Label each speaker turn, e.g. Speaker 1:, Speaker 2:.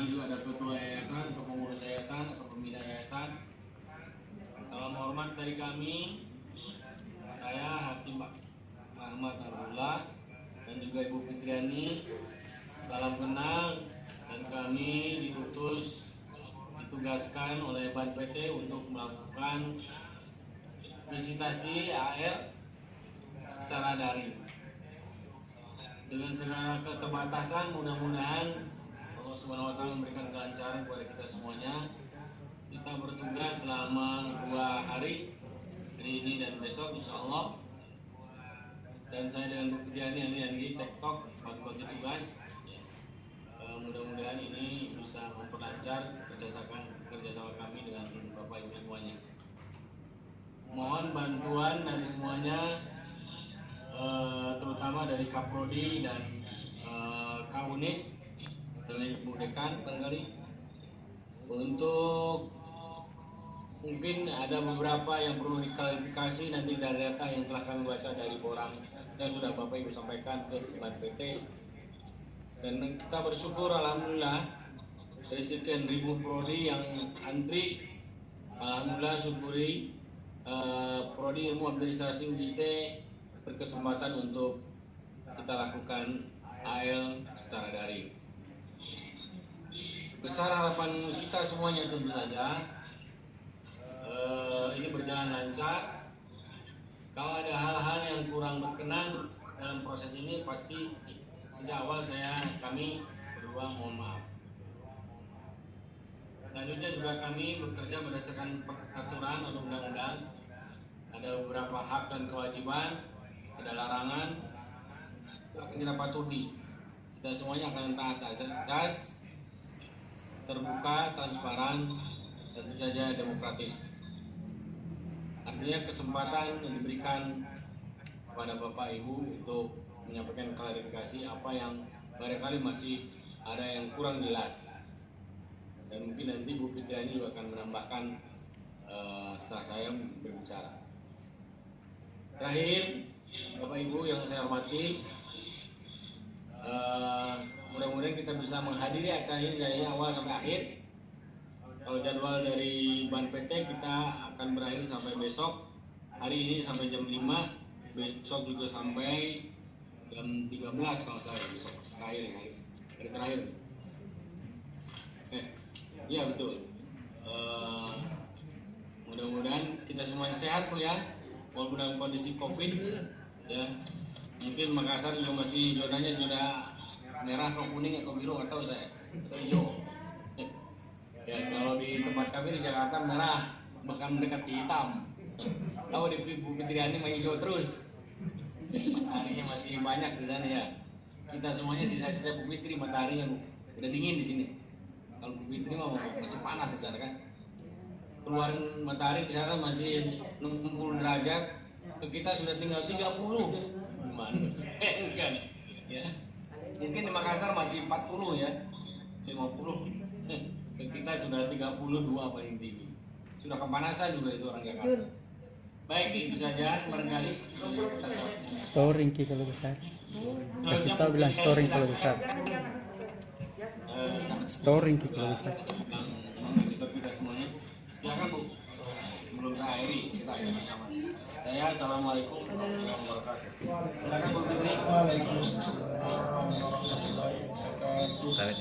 Speaker 1: sini juga ada ketua yayasan, atau pengurus yayasan, atau pembina yayasan. Salam hormat dari kami, saya Hasim Ahmad Abdullah dan juga Ibu Fitriani. Salam kenal, dan kami ditugaskan oleh Ban PT untuk melakukan visitasi AR secara daring. Dengan segala keterbatasan, mudah-mudahan Allah Subhanahu wa Ta'ala memberikan kelancaran kepada kita semuanya. Kita bertugas selama 2 hari ini dan besok, insya Allah. Dan saya dengan Bu Fitriani yang di TikTok bagi tugas. Mudah-mudahan ini bisa memperlancar kerjasama kami dengan Bapak Ibu semuanya. Mohon bantuan dari semuanya, terutama dari Kaprodi dan Kaunit dari Bu Dekan barangkali, untuk mungkin ada beberapa yang perlu diklarifikasi nanti dari data yang telah kami baca dari borang yang sudah Bapak Ibu sampaikan ke Ban PT. Dan kita bersyukur alhamdulillah dari sekian ribu prodi yang antri, alhamdulillah syukuri prodi ilmu administrasi UIT berkesempatan untuk kita lakukan AL secara daring. Besar harapan kita semuanya tentu saja ini berjalan lancar. Kalau ada hal-hal yang kurang berkenan dalam proses ini, pasti sejak awal kami berdua mohon maaf. Selanjutnya juga kami bekerja berdasarkan peraturan atau undang-undang. Ada beberapa hak dan kewajiban, ada larangan, itu akan kita patuhi. Kita semuanya akan taat azas, terbuka, transparan, tentu saja demokratis. Artinya kesempatan yang diberikan kepada Bapak Ibu untuk menyampaikan klarifikasi apa yang barangkali masih ada yang kurang jelas. Dan mungkin nanti Bu Fitriani juga akan menambahkan setelah saya berbicara. Terakhir, Bapak Ibu yang saya hormati, mudah-mudahan kita bisa menghadiri acara ini dari awal sampai akhir. Kalau jadwal dari Ban PT kita akan berakhir sampai besok, hari ini sampai jam 5, besok juga sampai jam 13 kalau saya besok hari terakhir. Iya betul. Mudah-mudahan kita semua sehat Bu ya, walaupun dalam kondisi COVID ya. Mungkin Makassar juga masih zonanya sudah merah atau kuning atau biru atau saya atau hijau. Ya kalau di tempat kami di Jakarta merah bahkan mendekati hitam. Tahu di Bu Fitriani hijau terus. Mataharinya masih banyak di sana ya. Kita semuanya sisa-sisa Bu Fitri mataharinya Bu. Udah dingin di sini. Kalau Bu Fitri mah masih panas di sana kan. Keluaran matahari di sana masih 60 derajat. Ke kita sudah tinggal 30. Gimana? Enggak. Ya. Mungkin di Makassar masih 40 ya. 50. Kita sudah 32 paling tinggi. Sudah kepanasan juga itu orang Jakarta. Baik, itu saja barangkali.
Speaker 2: Storing kalau besar. Kasih tahu bilang storing kalau besar. Storing kalau besar.
Speaker 1: Mengasih tahu kita semuanya. Silakan Bu. Belum terakhiri kita sama. Saya assalamualaikum warahmatullahi wabarakatuh. Silakan Bu Fitri. Waalaikumsalam.